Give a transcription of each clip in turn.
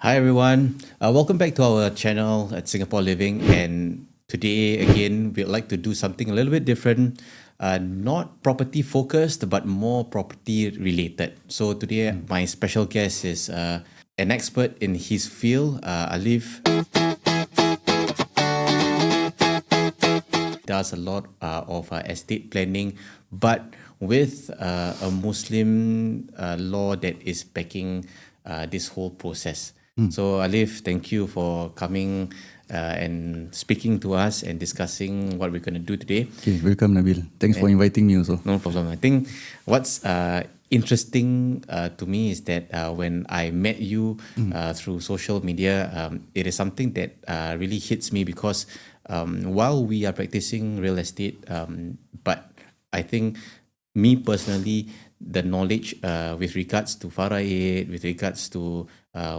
Hi everyone, welcome back to our channel at Singapore Living. And today again, we'd like to do something a little bit different, not property focused, but more property related. So today, my special guest is an expert in his field, Alef. Does a lot of estate planning, but with a Muslim law that is backing this whole process. So Alif, thank you for coming and speaking to us and discussing what we're going to do today. Okay, welcome Nabil. Thanks for inviting me also. No problem. I think what's interesting to me is that when I met you through social media, it is something that really hits me because while we are practicing real estate, but I think me personally, the knowledge with regards to Faraid, with regards to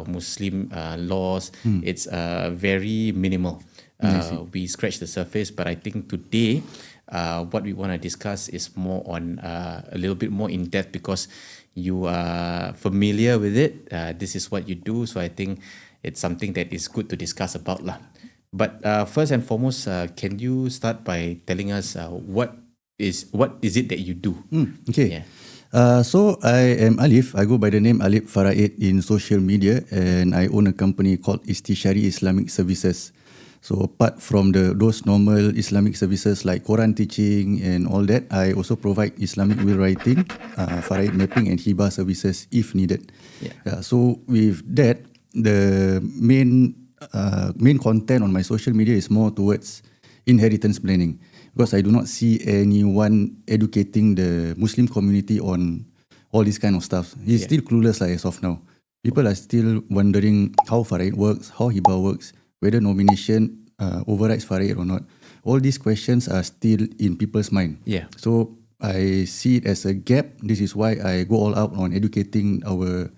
Muslim laws, it's very minimal. We scratch the surface, but I think today what we want to discuss is more on a little bit more in depth because you are familiar with it. This is what you do, so I think it's something that is good to discuss about lah. But first and foremost, can you start by telling us what is it that you do? Okay. Yeah. So I am Alef. I go by the name Alep Faraid in social media, and I own a company called Syariah Islamic Services. So apart from those normal Islamic services like Quran teaching and all that, I also provide Islamic will writing, Faraid mapping, and hibah services if needed. So with that, the main content on my social media is more towards inheritance planning, because I do not see anyone educating the Muslim community on all this kind of stuff. It's still clueless as of now. People are still wondering how Faraid works, how hibah works, whether nomination overrides Faraid or not. All these questions are still in people's mind. Yeah. So I see it as a gap. This is why I go all out on educating our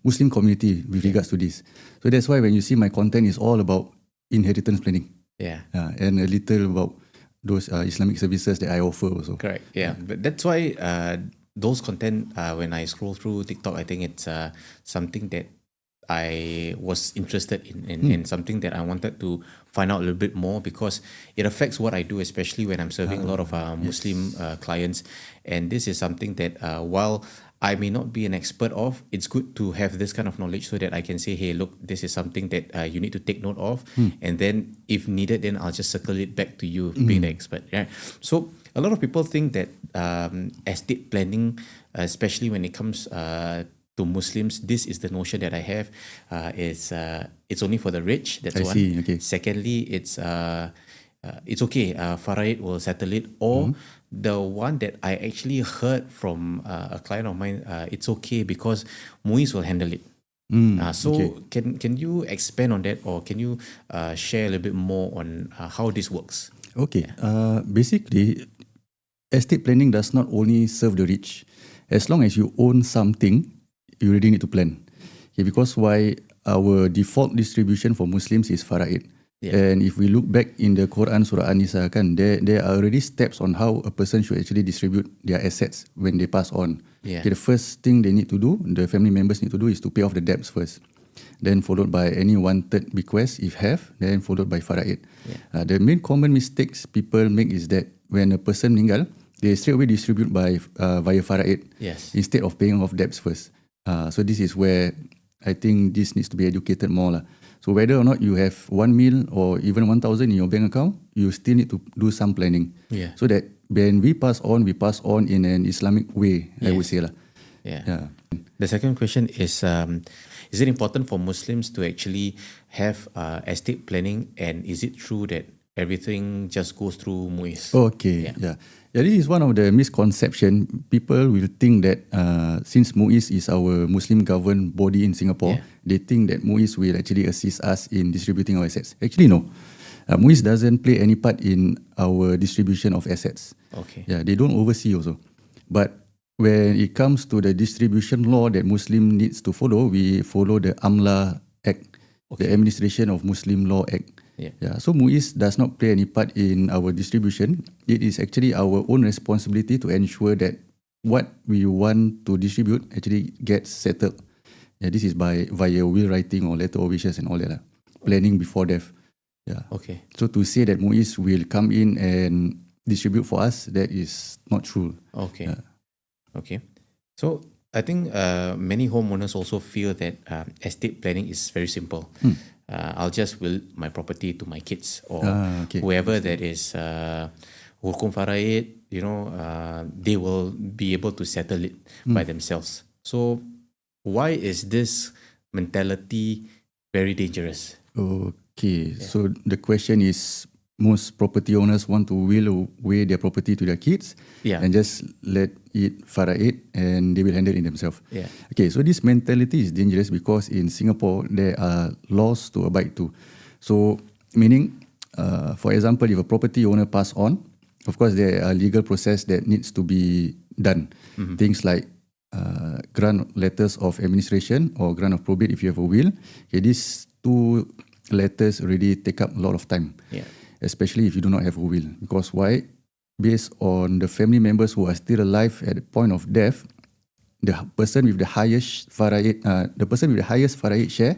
Muslim community with regards to this. So that's why when you see my content is all about inheritance planning. Yeah. And a little about those Islamic services that I offer also. Correct. Yeah. But that's why those content, when I scroll through TikTok, I think it's something that I was interested in something that I wanted to find out a little bit more because it affects what I do, especially when I'm serving a lot of Muslim clients. And this is something that while I may not be an expert of, it's good to have this kind of knowledge so that I can say, hey, look, this is something that you need to take note of. And then if needed, then I'll just circle it back to you being the expert. Yeah. So a lot of people think that estate planning, especially when it comes to Muslims, this is the notion that I have. It's only for the rich. That's I one. see, okay. Secondly, it's okay. Faraid will settle it. Or the one that I actually heard from a client of mine, it's okay because MUIS will handle it. Can you expand on that, or can you share a little bit more on how this works? Okay. Basically, estate planning does not only serve the rich. As long as you own something, you really need to plan. Okay, because why our default distribution for Muslims is Faraid. And if we look back in the Quran Surah An-Nisa, there are already steps on how a person should actually distribute their assets when they pass on. Okay, the first thing they need to do, the family members need to do, is to pay off the debts first. Then followed by any one-third bequest if have, then followed by Faraid. The main common mistakes people make is that when a person meninggal, they straight away distribute via Faraid instead of paying off debts first. So this is where I think this needs to be educated more lah. So whether or not you have 1 mil or even 1,000 in your bank account, you still need to do some planning. So that when we pass on in an Islamic way, I would say lah. The second question is it important for Muslims to actually have estate planning, and is it true that everything just goes through MUIS? Okay, this is one of the misconception. People will think that since MUIS is our Muslim governed body in Singapore, they think that MUIS will actually assist us in distributing our assets. Actually, no. MUIS doesn't play any part in our distribution of assets. They don't oversee also. But when it comes to the distribution law that Muslim needs to follow, we follow the AMLA Act, the Administration of Muslim Law Act. So MUIS does not play any part in our distribution. It is actually our own responsibility to ensure that what we want to distribute actually gets settled. this is via will writing or letter of wishes and all that. Planning before death. Yeah. Okay. So to say that MUIS will come in and distribute for us, that is not true. Okay. Okay. So I think many homeowners also feel that estate planning is very simple. I'll just will my property to my kids or whoever that is Hukum Faraid, they will be able to settle it by themselves. So why is this mentality very dangerous? Okay, so the question is, most property owners want to will away their property to their kids and just let it faraid and they will handle it themselves. Yeah. Okay, so this mentality is dangerous because in Singapore, there are laws to abide to. So, meaning, for example, if a property owner pass on, of course, there are legal process that needs to be done. Things like grant letters of administration or grant of probate if you have a will. Okay, these two letters already take up a lot of time. Yeah. Especially if you do not have a will. Because why? Based on the family members who are still alive at the point of death, the person with the highest faraid, share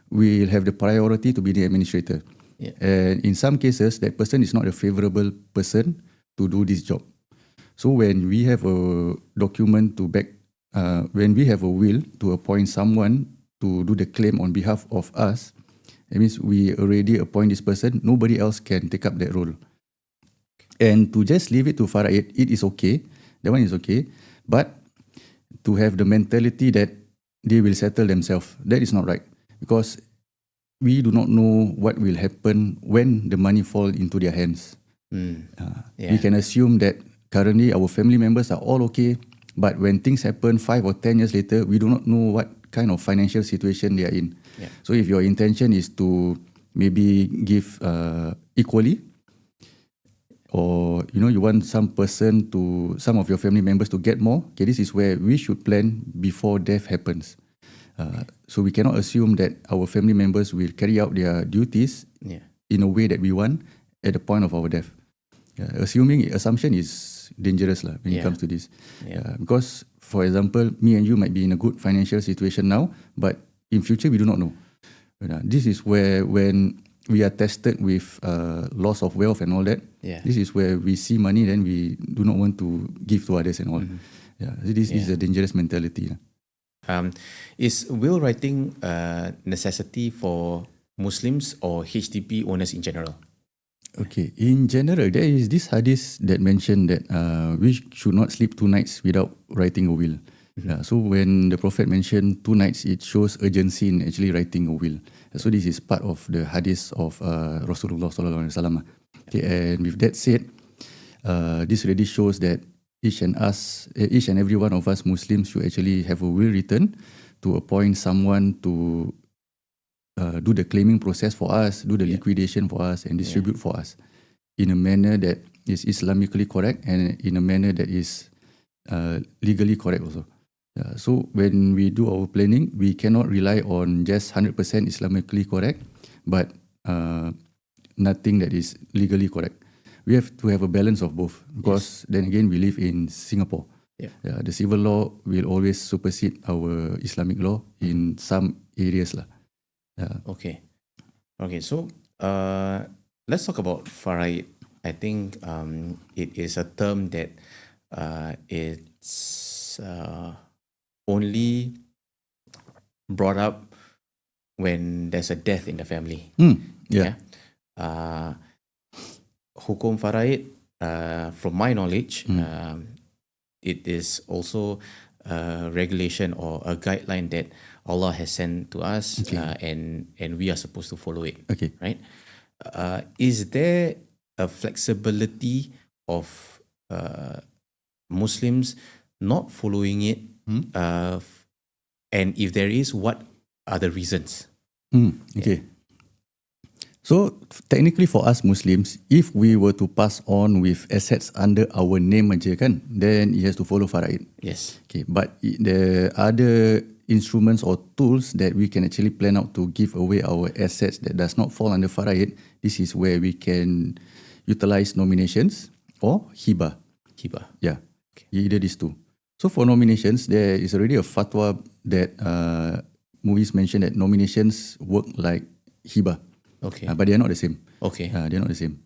will have the priority to be the administrator. Yeah. And in some cases, that person is not a favorable person to do this job. So when we have a document to back, when we have a will to appoint someone to do the claim on behalf of us, that means we already appoint this person. Nobody else can take up that role. And to just leave it to Faraid, it is okay. That one is okay. But to have the mentality that they will settle themselves, that is not right. Because we do not know what will happen when the money fall into their hands. We can assume that currently our family members are all okay. But when things happen 5 or 10 years later, we do not know what kind of financial situation they are in. Yeah. So if your intention is to maybe give equally, or you want some of your family members to get more, okay, this is where we should plan before death happens. So we cannot assume that our family members will carry out their duties in a way that we want at the point of our death. Assumption is dangerous when it comes to this. Because, for example, me and you might be in a good financial situation now, but in future we do not know. This is where when we are tested with loss of wealth and all that, this is where we see money, then we do not want to give to others and all. This is a dangerous mentality. Is will writing a necessity for Muslims or HDB owners in general? Okay, in general, there is this hadith that mentioned that we should not sleep 2 nights without writing a will. So when the Prophet mentioned 2 nights, it shows urgency in actually writing a will. So this is part of the hadith of Rasulullah sallallahu alaihi wasallam. Okay, and with that said, this already shows that each and every one of us Muslims should actually have a will written to appoint someone to do the claiming process for us, do the liquidation for us, and distribute for us in a manner that is Islamically correct and in a manner that is legally correct also. So when we do our planning, we cannot rely on just 100% Islamically correct, but nothing that is legally correct. We have to have a balance of both because then again, we live in Singapore. The civil law will always supersede our Islamic law in some areas. Okay. So let's talk about Faraid. I think it is a term that it's only brought up when there's a death in the family. Hukum Faraid, from my knowledge, it is also a regulation or a guideline that Allah has sent to us, and we are supposed to follow it. Right? Is there a flexibility of Muslims not following it? And if there is, what are the reasons? So technically for us Muslims, if we were to pass on with assets under our name aja kan, then it has to follow Faraid. Yes. Okay, but the other instruments or tools that we can actually plan out to give away our assets that does not fall under Faraid, this is where we can utilize nominations or hibah. Either these two. So for nominations, there is already a fatwa that MUIS mentioned that nominations work like hibah, Okay. but they are not the same. Okay. They are not the same.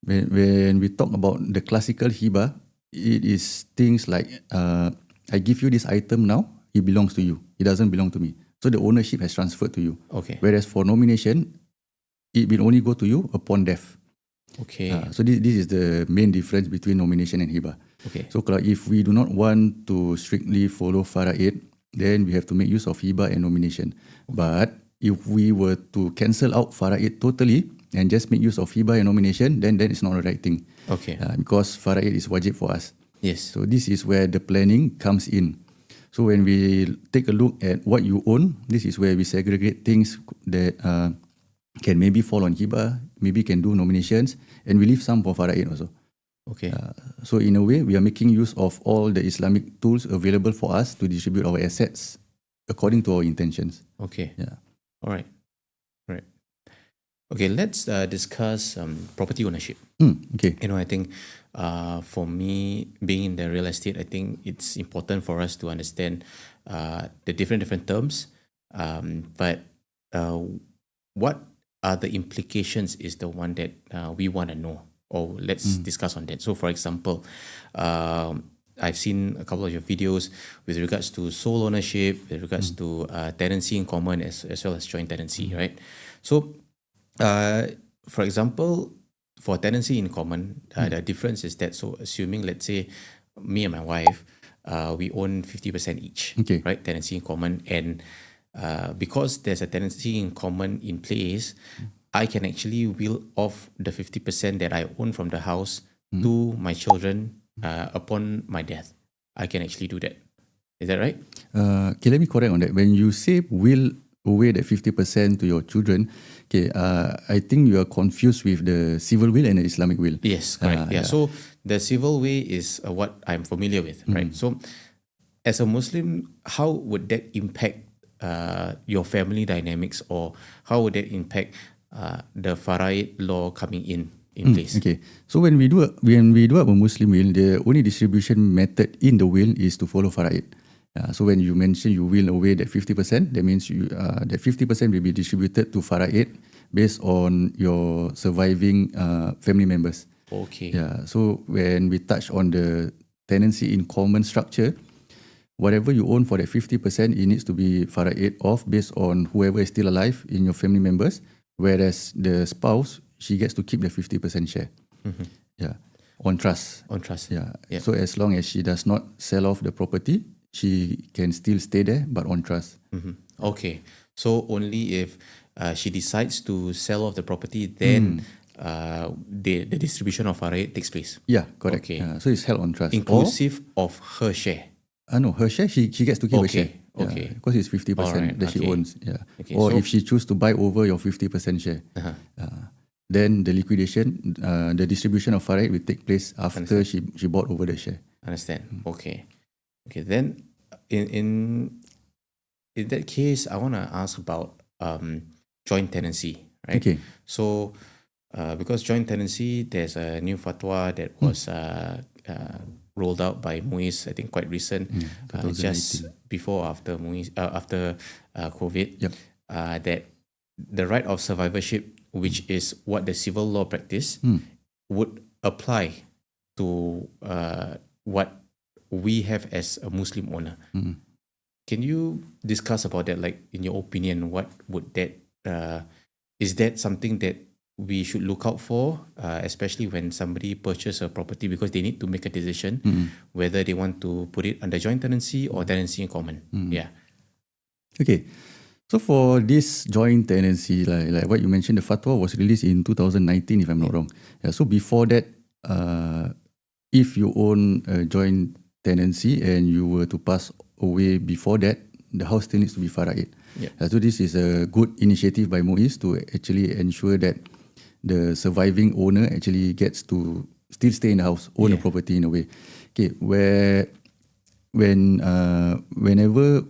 When we talk about the classical hibah, it is things like I give you this item now, it belongs to you. It doesn't belong to me. So the ownership has transferred to you. Okay. Whereas for nomination, it will only go to you upon death. Okay. So this is the main difference between nomination and hibah. Okay. So kalau if we do not want to strictly follow Faraid, then we have to make use of hibah and nomination. But if we were to cancel out Faraid totally and just make use of hibah and nomination, then that is not the right thing. Okay. Because Faraid is wajib for us. Yes. So this is where the planning comes in. So when we take a look at what you own, this is where we segregate things that can maybe fall on hibah, maybe can do nominations, and we leave some for Faraid also. Okay. So in a way, we are making use of all the Islamic tools available for us to distribute our assets according to our intentions. Okay. Yeah. All right. Right. Okay. Let's discuss property ownership. Okay. I think for me, being in the real estate, I think it's important for us to understand the different terms. But what are the implications is the one that we want to know. Or let's discuss on that. So, for example, I've seen a couple of your videos with regards to sole ownership, with regards to tenancy in common, as well as joint tenancy, right? So, for example, for tenancy in common, the difference is that, so assuming, let's say, me and my wife, we own 50% each, Okay. right? Tenancy in common. And because there's a tenancy in common in place, I can actually will off the 50% that I own from the house to my children upon my death. I can actually do that. Is that right? Okay, let me correct on that. When you say will away that 50% to your children, okay, I think you are confused with the civil will and the Islamic will. Yes, correct. Yeah. So the civil way is what I'm familiar with, right? So as a Muslim, how would that impact your family dynamics, or how would that impact the Faraid law coming in place? Okay, so when we do up a Muslim will, the only distribution method in the will is to follow Faraid. So when you mention you will away that 50%, that means that 50% will be distributed to Faraid based on your surviving family members. Okay. Yeah. So when we touch on the tenancy in common structure, whatever you own for that 50%, it needs to be Faraid off based on whoever is still alive in your family members. Whereas the spouse, she gets to keep the 50% share. Yeah, on trust. On trust. Yeah. Yeah. So as long as she does not sell off the property, she can still stay there, but on trust. Okay. So only if she decides to sell off the property, then the distribution of Faraid takes place. Yeah, correct. Okay. So it's held on trust. Inclusive of her share. No, her share, she gets to keep her share. Okay. Because it's 50% Alright, that she okay. owns. Yeah. Okay, Or so- if she choose to buy over your 50% share, then the liquidation, the distribution of Faraid will take place after she bought over the share. Understand. Okay. Okay. Then in that case, I want to ask about joint tenancy, right? Okay. So because joint tenancy, there's a new fatwa that was rolled out by MUIS, I think quite recent, just before or after MUIS, after COVID, Yep. that the right of survivorship, which is what the civil law practice, would apply to what we have as a Muslim owner. Can you discuss about that? Like, in your opinion, what would that, is that something that we should look out for, especially when somebody purchases a property, because they need to make a decision whether they want to put it under joint tenancy or tenancy in common? Yeah. Okay. So for this joint tenancy, like what you mentioned, the fatwa was released in 2019, if I'm not wrong. Yeah, so before that, if you own a joint tenancy and you were to pass away before that, the house still needs to be Faraid. Yeah. So this is a good initiative by MUIS to actually ensure that the surviving owner actually gets to still stay in the house, own the property in a way. Okay, whenever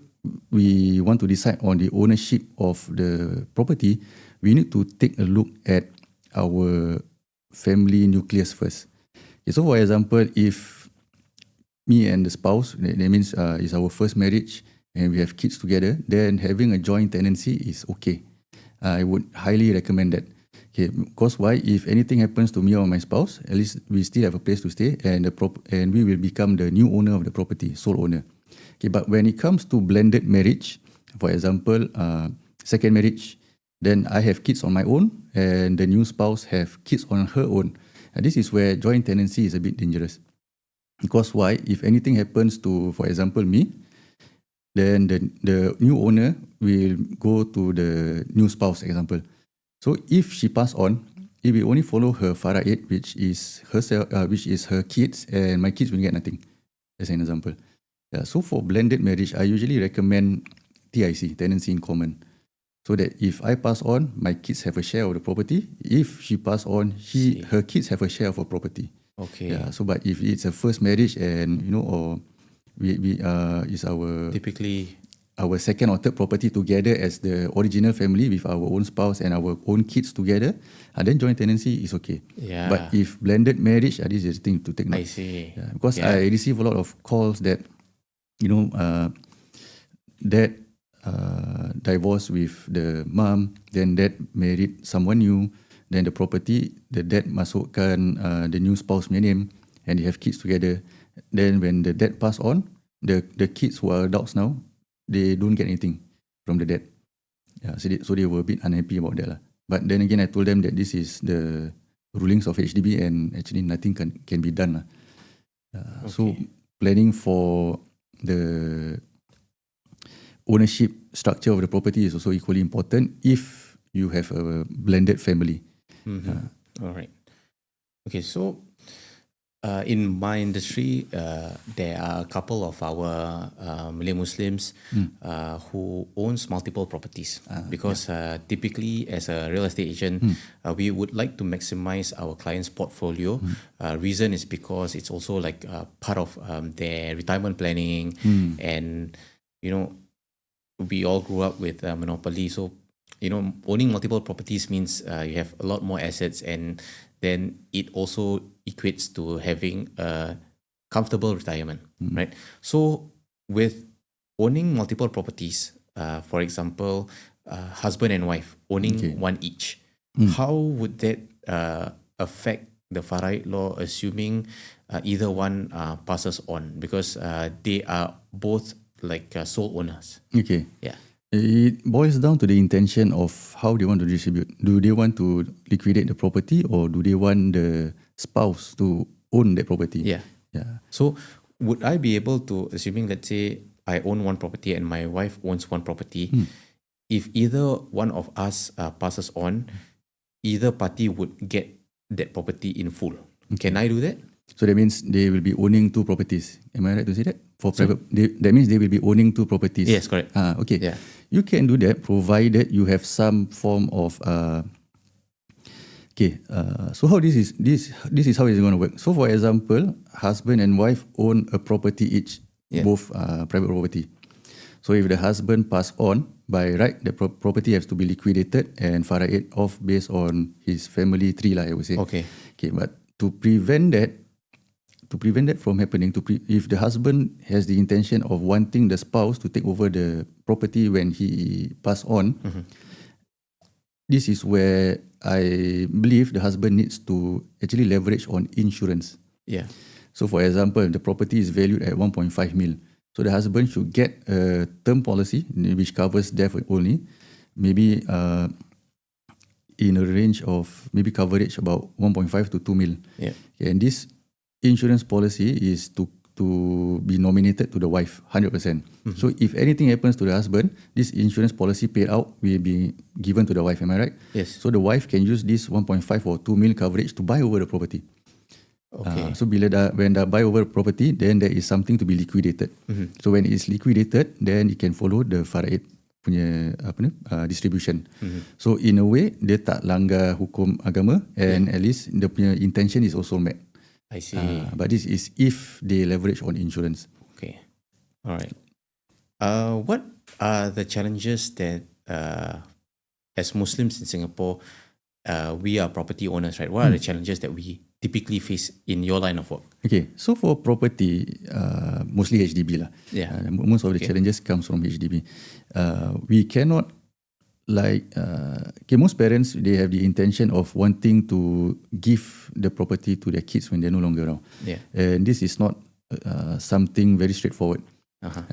we want to decide on the ownership of the property, we need to take a look at our family nucleus first. Okay, so for example, if me and the spouse, that means it's our first marriage, and we have kids together, then having a joint tenancy is okay. I would highly recommend that. Okay, because why? If anything happens to me or my spouse, at least we still have a place to stay, and and we will become the new owner of the property, sole owner. Okay, but when it comes to blended marriage, for example, second marriage, then I have kids on my own, and the new spouse have kids on her own. And this is where joint tenancy is a bit dangerous. Because why? If anything happens to, for example, me, then the new owner will go to the new spouse, example. So if she pass on, it will only follow her Faraid, which is herself, which is her kids, and my kids will get nothing. As an example. Yeah, so for blended marriage, I usually recommend TIC, tenancy in common. So that if I pass on, my kids have a share of the property. If she pass on, her kids have a share of a property. Okay. Yeah. So, but if it's a first marriage, and or we is our typically our second or third property together as the original family with our own spouse and our own kids together, then joint tenancy is okay. Yeah. But if blended marriage, this is the thing to take note. I see. Yeah, because I receive a lot of calls that, dad divorced with the mom, then dad married someone new, then the property, the dad masukkan the new spouse punya name, and they have kids together. Then when the dad pass on, the kids who are adults now, they don't get anything from the dad. Yeah, so they were a bit unhappy about that lah. But then again, I told them that this is the rulings of HDB, and actually nothing can be done lah. So planning for the ownership structure of the property is also equally important if you have a blended family. All right. Okay, so in my industry, there are a couple of our Malay Muslims who owns multiple properties because typically as a real estate agent, we would like to maximize our clients' portfolio. Reason is because it's also like part of their retirement planning, and we all grew up with monopoly, so owning multiple properties means you have a lot more assets, and then it also equates to having a comfortable retirement, right? So with owning multiple properties, for example, husband and wife owning one each, how would that affect the Faraid law, assuming either one passes on, because they are both like sole owners? Okay. Yeah. It boils down to the intention of how they want to distribute. Do they want to liquidate the property, or do they want the spouse to own that property? Yeah. So would I be able to, assuming let's say I own one property and my wife owns one property, if either one of us passes on, either party would get that property in full. Can I do that? So that means they will be owning two properties. Am I right to say that? For private, that means they will be owning two properties. Yes, correct. Okay. Yeah. You can do that provided you have some form of so how this is how it's going to work. So for example, husband and wife own a property each, both private property. So if the husband pass on, by right, the property has to be liquidated and Faraid off based on his family tree lah, I would say. Okay. But to prevent that from happening, if the husband has the intention of wanting the spouse to take over the property when he pass on, this is where I believe the husband needs to actually leverage on insurance. Yeah. So for example, the property is valued at 1.5 mil. So the husband should get a term policy which covers death only, maybe in a range of maybe coverage about 1.5 to 2 mil. Yeah. And this insurance policy is to be nominated to the wife 100%. So if anything happens to the husband, this insurance policy paid out will be given to the wife. Am I right? Yes. So the wife can use this 1.5 or 2 mil coverage to buy over the property. Okay. So when they buy over property, then there is something to be liquidated. So when it's liquidated, then it can follow the Faraid punya distribution. So in a way, dia tak langgar hukum agama, and at least the punya intention is also met. I see. But this is if they leverage on insurance. Okay. All right. What are the challenges that as Muslims in Singapore, we are property owners, right? What are the challenges that we typically face in your line of work? Okay, so for property, mostly HDB lah. Yeah. Most of the challenges comes from HDB. We cannot most parents, they have the intention of wanting to give the property to their kids when they're no longer around. Yeah. And this is not something very straightforward.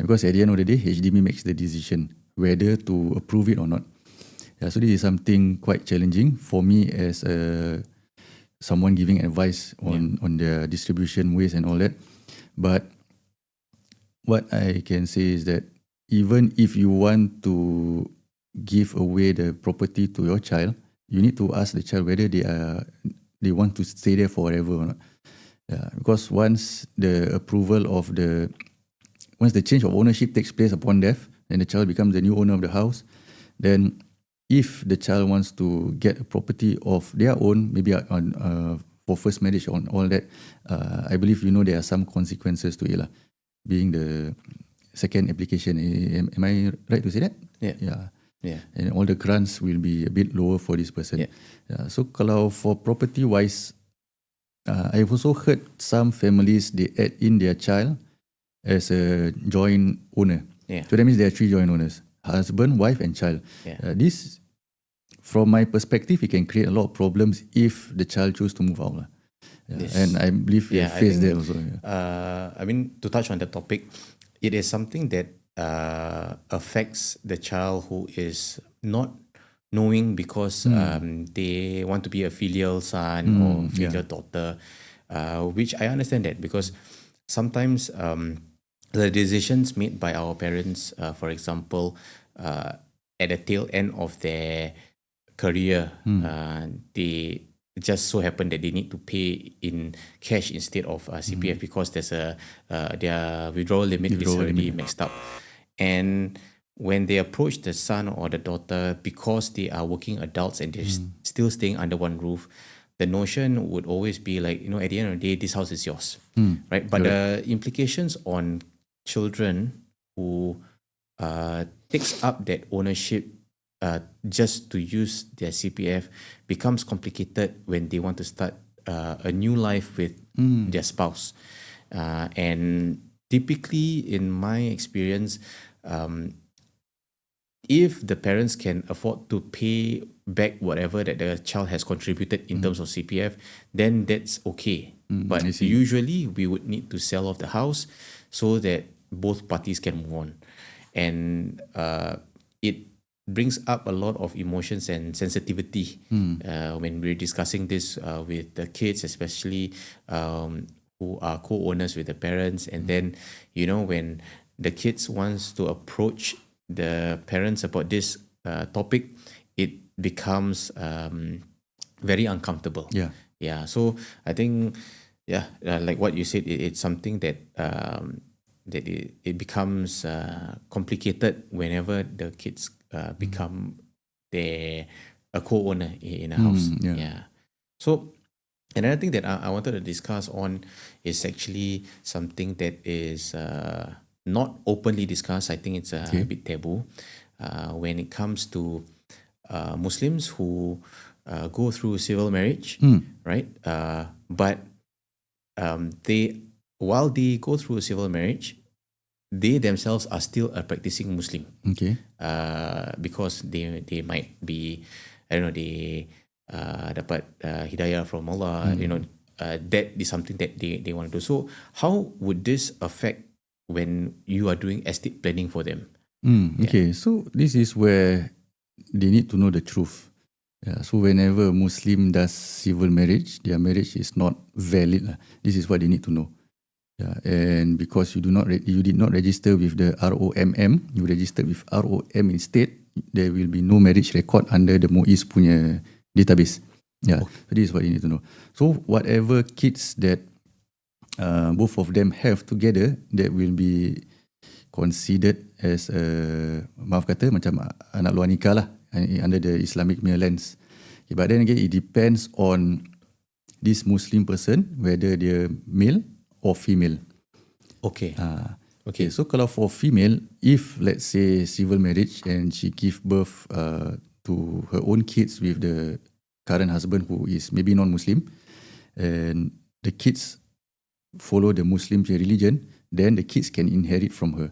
Because at the end of the day, HDB makes the decision whether to approve it or not. Yeah, so this is something quite challenging for me as someone giving advice on the distribution ways and all that. But what I can say is that even if you want to give away the property to your child, you need to ask the child whether they want to stay there forever or not. Yeah, because once the change of ownership takes place upon death, and the child becomes the new owner of the house, then if the child wants to get a property of their own, maybe for first marriage on all that, I believe there are some consequences to it lah. Being the second application, am I right to say that? Yeah. And all the grants will be a bit lower for this person. Yeah. So kalau for property wise, I've also heard some families, they add in their child as a joint owner. Yeah. So that means there are 3 joint owners: husband, wife, and child. Yeah. This, from my perspective, it can create a lot of problems if the child chooses to move out. And I believe we face that also. I mean, to touch on the topic, it is something that affects the child who is not knowing because they want to be a filial son or filial daughter, which I understand that because sometimes the decisions made by our parents, for example, at the tail end of their career, they just so happen that they need to pay in cash instead of CPF because there's their withdrawal limit is already maxed up. And when they approach the son or the daughter, because they are working adults and they're still staying under one roof, the notion would always be like, at the end of the day, this house is yours, right? But the implications on children who takes up that ownership just to use their CPF becomes complicated when they want to start a new life with their spouse. And typically, in my experience, if the parents can afford to pay back whatever that the child has contributed in terms of CPF, then that's okay. But usually, we would need to sell off the house so that both parties can move on. And it brings up a lot of emotions and sensitivity when we're discussing this with the kids, especially who are co-owners with the parents. And then, when the kids wants to approach the parents about this topic, it becomes very uncomfortable. Yeah. So I think, like what you said, it's something that it becomes complicated whenever the kids become a co-owner in a house. So another thing that I wanted to discuss on is actually something that is not openly discussed. I think it's a bit taboo when it comes to Muslims who go through civil marriage, right? But while they go through a civil marriage, they themselves are still a practicing Muslim. Because they might be, I don't know, they dapat hidayah from Allah. That is something that they want to do. So how would this affect when you are doing estate planning for them? So this is where they need to know the truth. So whenever a Muslim does civil marriage, their marriage is not valid. This is what they need to know. And because you did not register with the ROMM, you registered with ROM instead, there will be no marriage record under the MUIS punya database. So this is what you need to know. So whatever kids that both of them have together, that will be considered as maaf kata macam anak luar nikah lah, under the Islamic lens. But then again, it depends on this Muslim person whether they're male or female. So kalau for female, if let's say civil marriage and she give birth to her own kids with the current husband who is maybe non-Muslim, and the kids follow the Muslim religion, then the kids can inherit from her.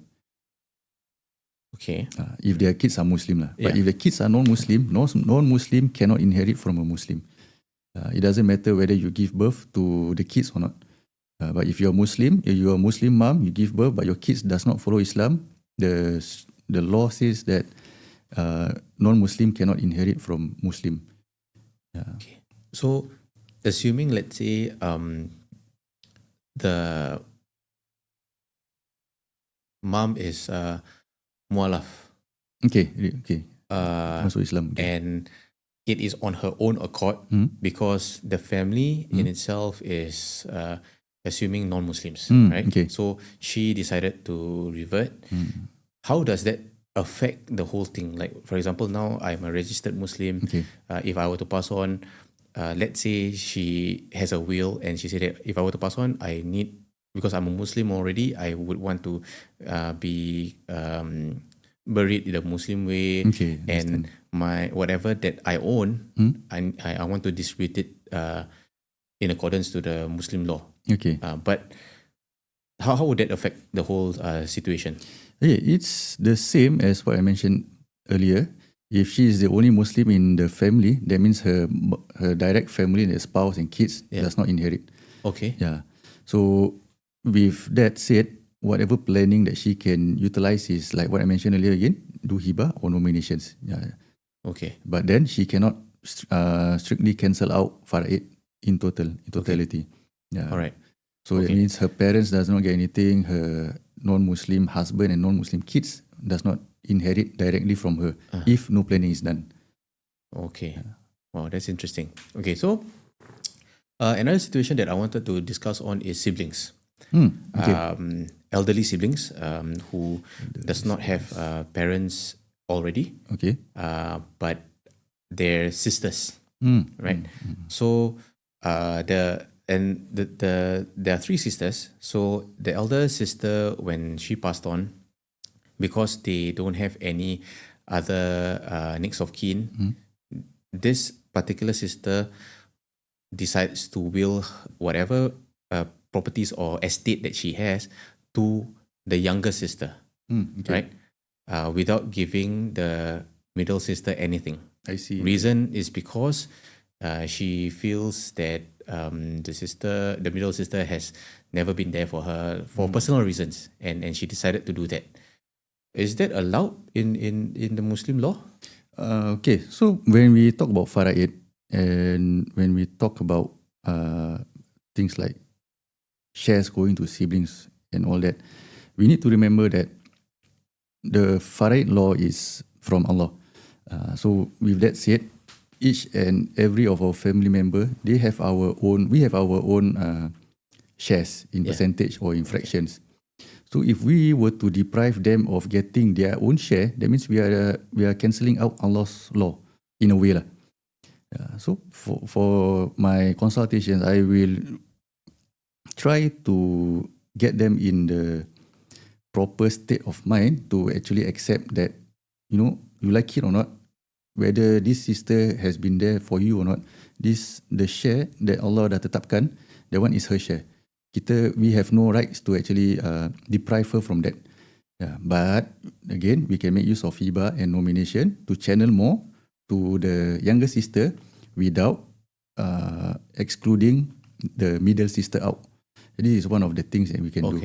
Okay. If their kids are Muslim lah. But Yeah. if the kids are non-Muslim, non-Muslim cannot inherit from a Muslim. It doesn't matter whether you give birth to the kids or not. But if you're Muslim, if you're a Muslim mom, you give birth, but your kids does not follow Islam, the law says that non-Muslim cannot inherit from Muslim. Okay. So, assuming, let's say, the mom is mualaf, Okay. uh, Masuk Islam. Okay. and it is on her own accord because the family in itself is assuming non-Muslims, right? okay. So she decided to revert. How does that affect the whole thing? Like, for example, now I'm a registered Muslim. Okay. If I were to pass on, let's say she has a will and she said that if I were to pass on, I need, because I'm a Muslim already, I would want to be buried in the Muslim way, Okay, and my whatever that I own, I want to distribute it in accordance to the Muslim law. Okay. But how would that affect the whole situation? Yeah, it's the same as what I mentioned earlier. If she is the only Muslim in the family, that means her direct family, the spouse and kids, does not inherit. Okay. Yeah. So with that said, whatever planning that she can utilize is like what I mentioned earlier again, do hibah or nominations. Yeah. Okay. But then she cannot strictly cancel out faraid in totality. Yeah. All right. So that means her parents does not get anything, her non-Muslim husband and non-Muslim kids does not inherit directly from her if no planning is done. Okay. Wow, that's interesting. Okay, so another situation that I wanted to discuss on is siblings. Elderly siblings who does not have parents already, Okay. but they're sisters, right? So there are three sisters. So the elder sister, when she passed on, because they don't have any other next of kin, this particular sister decides to will whatever properties or estate that she has to the younger sister, right? Without giving the middle sister anything. I see. Reason is because she feels that the middle sister has never been there for her for personal reasons, and she decided to do that. Is that allowed in the Muslim law? Okay, so when we talk about faraid and when we talk about things like shares going to siblings and all that, we need to remember that the faraid law is from Allah. So with that said, each and every of our family member, we have our own shares in percentage or in fractions. So if we were to deprive them of getting their own share, that means we are cancelling out Allah's law in a way lah. So for my consultations, I will try to get them in the proper state of mind to actually accept that, you like it or not, whether this sister has been there for you or not, the share that Allah dah tetapkan, that one is her share. We have no rights to actually deprive her from that. But again, we can make use of hibah and nomination to channel more to the younger sister without excluding the middle sister out. This is one of the things that we can do.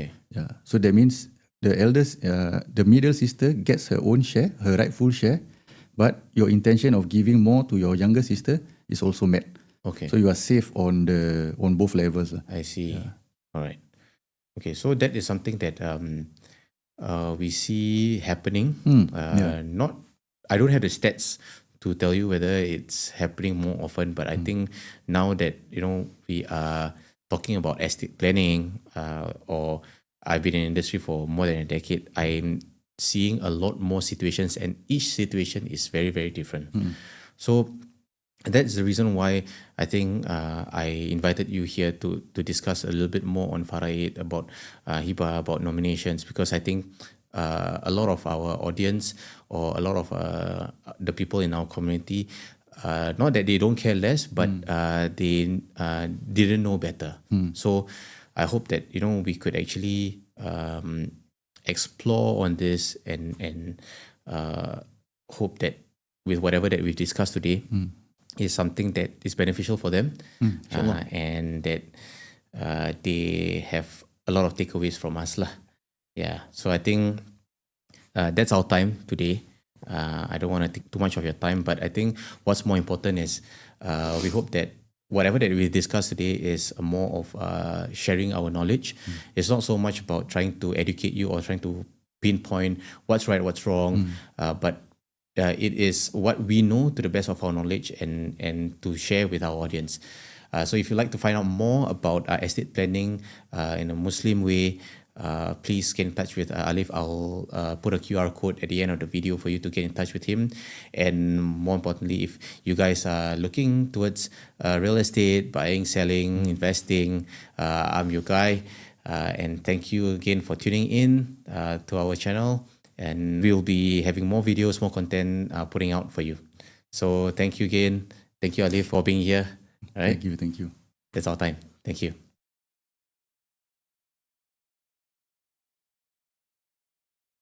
So that means the middle sister gets her own share, her rightful share, but your intention of giving more to your younger sister is also met. Okay. So you are safe on both levels. I see. All right. Okay, so that is something that we see happening. I don't have the stats to tell you whether it's happening more often, but I think now that we are talking about estate planning, or I've been in the industry for more than a decade, I'm seeing a lot more situations, and each situation is very, very different. So that's the reason why I think I invited you here to discuss a little bit more on faraid, about hibah, about nominations, because I think a lot of our audience or a lot of the people in our community not that they don't care less, but they didn't know better. So I hope that we could actually explore on this and hope that with whatever that we've discussed today is something that is beneficial for them, and that they have a lot of takeaways from us lah. Yeah. So I think that's our time today. I don't want to take too much of your time, but I think what's more important is we hope that whatever that we discussed today is more of sharing our knowledge. It's not so much about trying to educate you or trying to pinpoint what's right, what's wrong, but it is what we know to the best of our knowledge and to share with our audience. So if you'd like to find out more about estate planning in a Muslim way, please get in touch with Alef. I'll put a QR code at the end of the video for you to get in touch with him. And more importantly, if you guys are looking towards real estate, buying, selling, investing, I'm your guy. And thank you again for tuning in to our channel. And we'll be having more videos, more content putting out for you. So thank you again. Thank you, Alef, for being here. All right. Thank you. That's our time. Thank you.